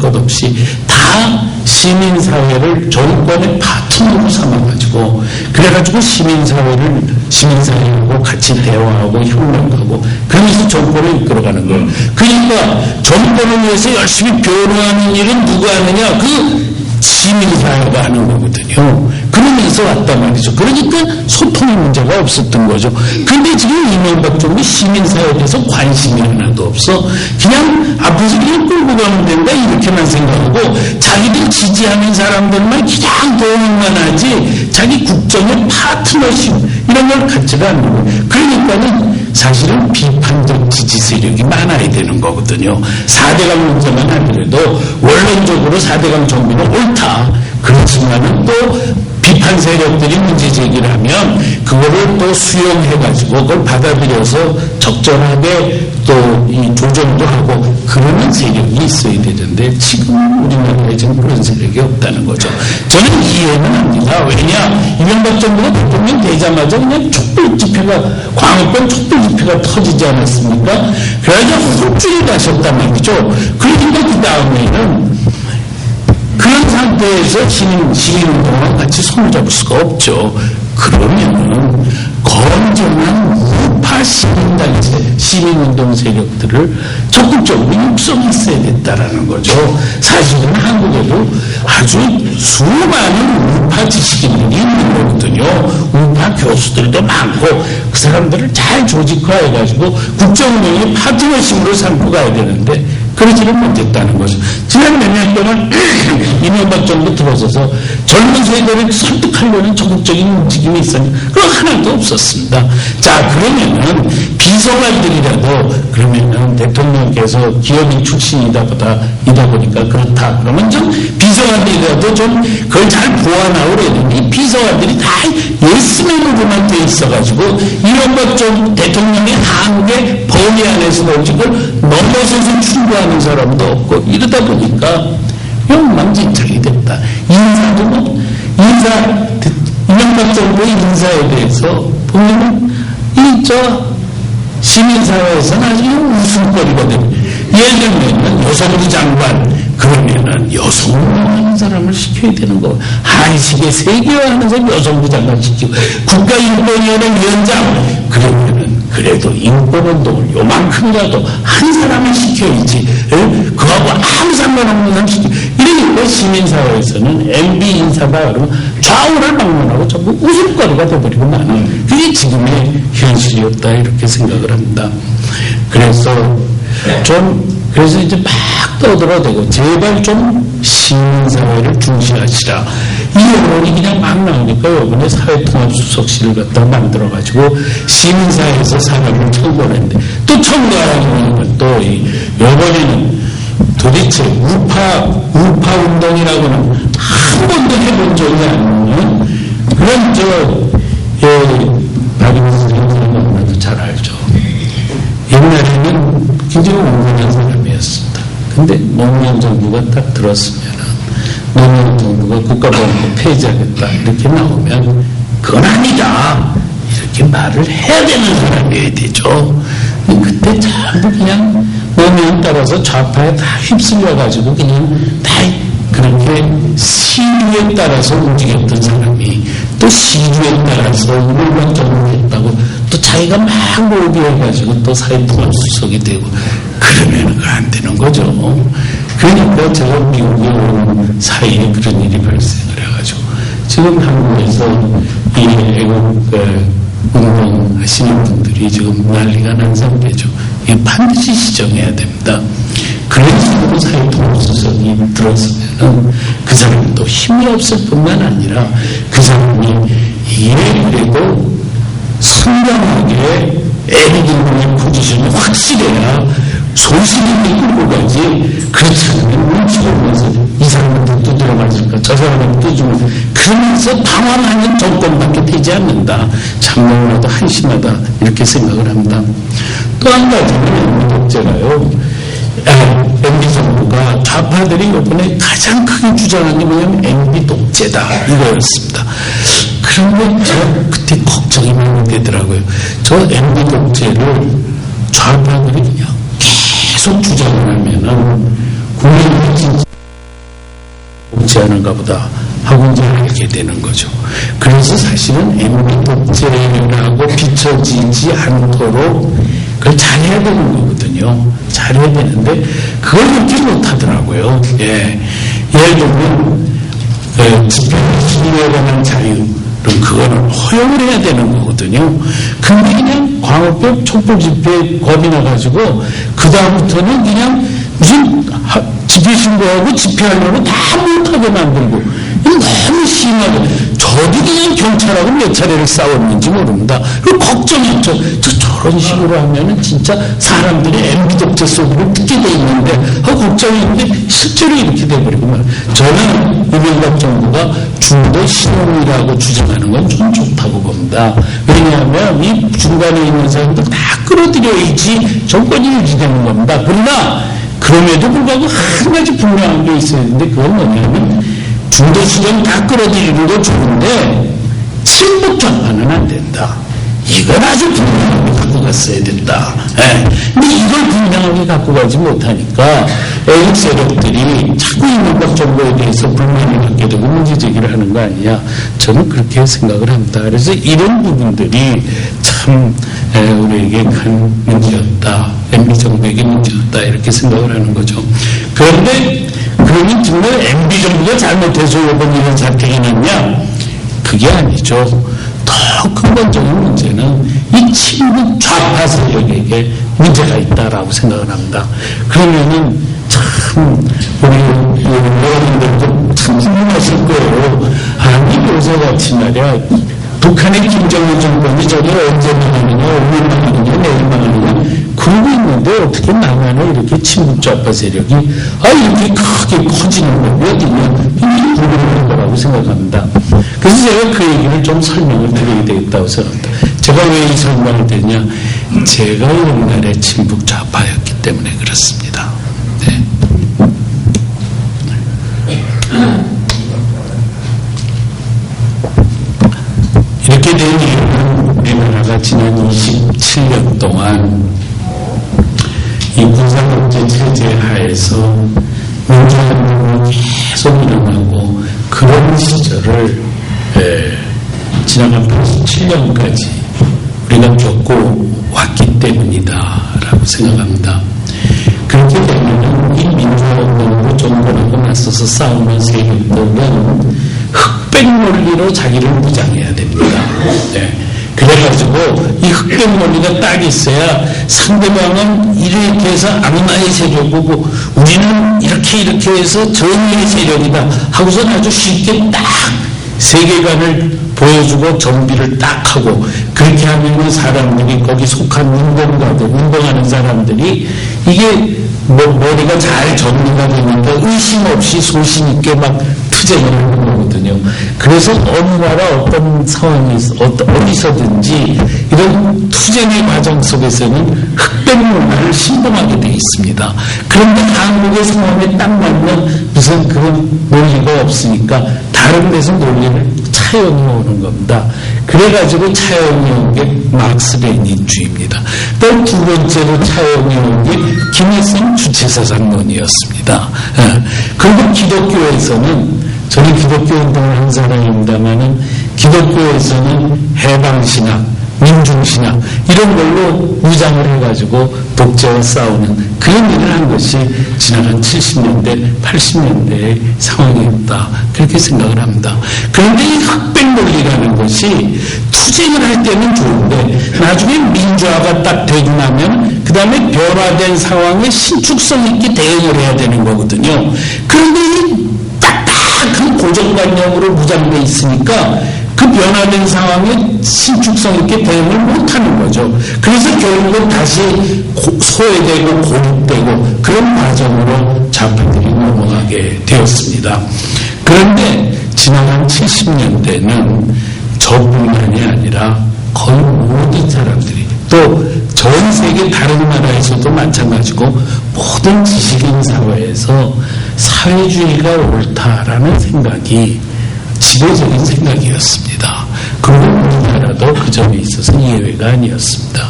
것 없이 다 시민사회를 정권의 파트너로 삼아가지고 그래가지고 시민사회하고 같이 대화하고 협력하고 그러면서 정권을 이끌어가는 거예요. 그러니까 정권을 위해서 열심히 변호하는 일은 누가 하느냐? 그 시민사회가 하는 거거든요. 그러면서 왔단 말이죠. 그러니까 소통의 문제가 없었던 거죠. 근데 지금 이명박 정부 시민사회에 대해서 관심이 하나도 없어. 그냥 앞에서 그냥 끌고 가면 된다 이렇게만 생각하고 자기들 지지하는 사람들만 그냥 도움만 하지 자기 국정의 파트너십 이런 걸 갖지가 않는 거예요. 그러니까는 사실은 비판적 지지 세력이 많아야 되는 거거든요. 4대강 문제만 하더라도 원론적으로 4대강 정비는 옳다. 그렇지만은 또 비판 세력들이 문제 제기를 하면 그거를 또 수용해가지고 그걸 받아들여서 적절하게 또 이 조정도 하고 그러는 세력이 있어야 되는데 지금 우리나라에 지금 그런 세력이 없다는 거죠. 저는 이해는 합니다. 왜냐? 이명박 정부가 대통령 되자마자 그냥 촛불 집회가 광우병 촛불 집회가 터지지 않았습니까? 그래서 홀쭉이 나셨단 말이죠. 그러니까 그 다음에는 그런 상태에서 시민운동과 같이 손을 잡을 수가 없죠. 그러면은 건전한 우파 시민운동 세력들을 적극적으로 육성했어야 됐다라는 거죠. 사실은 한국에도 아주 수많은 우파 지식인들이 있는 거거든요. 우파 교수들도 많고 그 사람들을 잘 조직화해가지고 국정운영의 파트너십으로 삼고 가야 되는데 그러지는 못했다는 거죠. 지난 몇 년 동안 이명박 정부 들어서서 젊은 세대를 설득하려는 적극적인 움직임이 있었는데 그건 하나도 없었습니다. 자, 그러면은 비서관들이라도 그러면은 대통령께서 기업인 출신이다 보니까 그렇다. 그러면 좀 비서관들이라도 좀 그걸 잘 보완하고 그래야 되는데 이 비서관들이 다 예스맨으로만 돼 있어가지고 이명박 정부 대통령의 한계 범위 안에서 오지 그걸 넘어서서 충고하는 사람도 없고 이러다 보니까 엉망진창이 됐다. 이명박 정부의 인사에 대해서 보면 시민사회에서는 아주 웃음거리거든요. 예를 들면 여성부 장관 그러면은 여성부 하는 사람을 시켜야 되는 거. 한식에 세계화하는 사람 여성부 장관 시키고 국가인권위원회 위원장 그러면은 그래도 인권운동을 요만큼이라도 한 사람을 시켜야지. 그거하고 아무 상관없는 사람 시키고 이러니까 시민사회에서는 MB 인사다 그러면 좌우를 방문하고 전부 웃음거리가 돼버리고 나는 그게 지금의 현실이었다 이렇게 생각을 합니다. 그래서 이제 막 떠들어대고 제발 좀 시민사회를 중시하시라. 이 언론이 그냥 막 나오니까 이번에 사회통합수석실을 갖다 만들어가지고 시민사회에서 사람을 청구했는데 또 청구하라는 건 또 이번에는 도대체 우파 운동이라고는 한 번도 해본 적이 없는 그런 박인수 선생님 너무나도 잘 알죠. 옛날에는 굉장히 온건한 사람이었습니다. 근데 노무현 정부가 딱 들었으면은 노무현 정부가 국가보안법 폐지하겠다 이렇게 나오면 그건 아니다 이렇게 말을 해야 되는 사람이어야 되죠. 그때 전부 그냥 노무현 따라서 좌파에 다 휩쓸려가지고 그냥 다 그렇게 시류에 따라서 움직였던 사람이 또 시류에 따라서 물론 정부했다고 또 자기가 막 로비해가지고 또 사회통합수석이 되고 그러면 그거 안 되는 거죠. 그러니까 제가 미국에 온 사이에 그런 일이 발생을 해가지고 지금 한국에서 이 애국 운동하시는 분들이 지금 난리가 난 상태죠. 이게 반드시 시정해야 됩니다. 그런 식으로 사회통합수석이 들었으면 그 사람도 힘이 없을 뿐만 아니라 그 사람이 그래도 선명하게 애국운동의 포지션이 확실해야 소신이 끌고 가지 그렇지 않으면 눈치 보면서 이 사람은 또 들어맞을까 저 사람은 또 주면 그러면서 당황하는 정권밖에 되지 않는다. 참 너무나도 한심하다 이렇게 생각을 합니다. 또 한 가지는 독재가요. MB 정부가 좌파들이 이번에 가장 크게 주장한 게 뭐냐면 MB 독재다 이거였습니다. 그런데 저 그때 걱정이 많이 되더라고요. 저 MB 독재를 좌파들이 그냥 계속 주장을 하면은 국민들이 진짜 않은가 보다 하고 이제 알게 되는 거죠. 그래서 사실은 MB 독재라고 비춰지지 않도록 그걸 잘해야 되는 거거든요. 잘해야 되는데 그걸 그렇게 못하더라고요. 예. 예를 들면 집회에 관한 자유 그거는 허용을 해야 되는 거거든요. 근데 그냥 광우병 촛불 집회에 겁이 나가지고 그 다음부터는 그냥 무슨 집회 신고하고 집회하려고 다 못하게 만들고 너무 심하게 저도 그냥 경찰하고 몇 차례를 싸웠는지 모릅니다. 그리고 걱정했죠. 저런 식으로 하면은 진짜 사람들이 MB 독재 속으로 듣게 돼 있는데 하고 걱정했는데 실제로 이렇게 돼버리고 말이에요. 저는 이명박 정부가 중도 신용이라고 주장하는 건 좀 좋다고 봅니다. 왜냐하면 이 중간에 있는 사람들 다 끌어들여야지 정권이 유지되는 겁니다. 그러나 그럼에도 불구하고 한 가지 분명한 게 있어야 되는데 그건 뭐냐면 중도 신용 다 끌어들이는 건 좋은데 친북 좌파는 안 된다. 이건 아주 분명하게 갖고 갔어야 된다. 예. 근데 이걸 분명하게 갖고 가지 못하니까 애국 세력들이 자꾸 이명박 정부에 대해서 불만을 갖게 되고 문제 제기를 하는 거 아니냐. 저는 그렇게 생각을 합니다. 그래서 이런 부분들이 참 우리에게 큰 문제였다. MB 정부에게 문제였다. 이렇게 생각을 하는 거죠. 그런데 그러면 정말 MB 정부가 잘못해서 이번 이런 사태가 났냐? 그게 아니죠. 더 근본적인 문제는 이 친북 좌파 세력에게 문제가 있다라고 생각을 합니다. 그러면은 참 우리 여러분들도 참 궁금하실 거예요. 아니 요새같이 말이야 북한의 김정은 정권이 저게 언제 망하느냐 오늘 망하느냐 내일 망하느냐 그러고 있는데 어떻게 나만의 이렇게 친북 좌파 세력이 이렇게 크게 커지는 법이 어디냐 굉장히 궁금한 거라고 생각합니다. 그래서 제가 그 얘기를 좀 설명을 드려야 되겠다고 생각합니다. 제가 왜 이 설명을 드리냐 제가 옛날에 친북 좌파였기 때문에 그렇습니다. 네. 이렇게 된 이유는 우리나라가 지난 27년 동안 이 군사독재 체제 하에서 민주화운동이 계속 일어나고 그런 시절을 지나간 87년까지 우리가 겪고 왔기 때문이다라고 생각합니다. 그렇게 되면 이 민주화운동으로 정권하고 맞서서 싸우는 세력들은 흑백 논리로 자기를 무장해야 됩니다. 네. 그래가지고 이 흑백 논리가 딱 있어야 상대방은 이렇게 해서 악마의 세력이고 우리는 이렇게 해서 정의의 세력이다 하고서 아주 쉽게 딱 세계관을 보여주고 정비를 딱 하고 그렇게 하면 사람들이 거기 속한 운동가들 운동하는 사람들이 이게 머리가 잘 정리가 되니까 의심 없이 소신 있게 막 투쟁을 하는 거거든요. 그래서 어느 나라 어떤 상황이 어디서든지 이런 투쟁의 과정 속에서는 흑백 문화를 신봉하게 되어 있습니다. 그런데 한국의 상황에 딱 맞는 무슨 그런 논리가 없으니까 다른 데서 논리를 차용해 오는 겁니다. 그래가지고 차용해 온 게 막스 레닌주의입니다. 또 두 번째로 차용해 온 게 김일성 주체사상론이었습니다. 그리고 기독교에서는 저는 기독교 운동을 한 사람입니다만은 기독교에서는 해방신학, 민중신학 이런 걸로 무장을 해가지고 독재와 싸우는 그런 일을 한 것이 지나간 70년대, 80년대의 상황이었다. 그렇게 생각을 합니다. 그런데 이 흑백 논리라는 것이 투쟁을 할 때는 좋은데 나중에 민주화가 딱 되고 나면 그 다음에 변화된 상황에 신축성 있게 대응을 해야 되는 거거든요. 그런데 이 딱딱한 고정관념으로 무장되어 있으니까 그 변화된 상황에 신축성 있게 대응을 못하는 거죠. 그래서 결국은 다시 소외되고 고립되고 그런 과정으로 좌파들이 넘어가게 되었습니다. 그런데 지나간 70년대는 저뿐만이 아니라 거의 모든 사람들이 또 전 세계 다른 나라에서도 마찬가지고 모든 지식인 사회에서 사회주의가 옳다라는 생각이 지배적인 생각이었습니다. 그리고 우리나라도 그 점에 있어서 예외가 아니었습니다.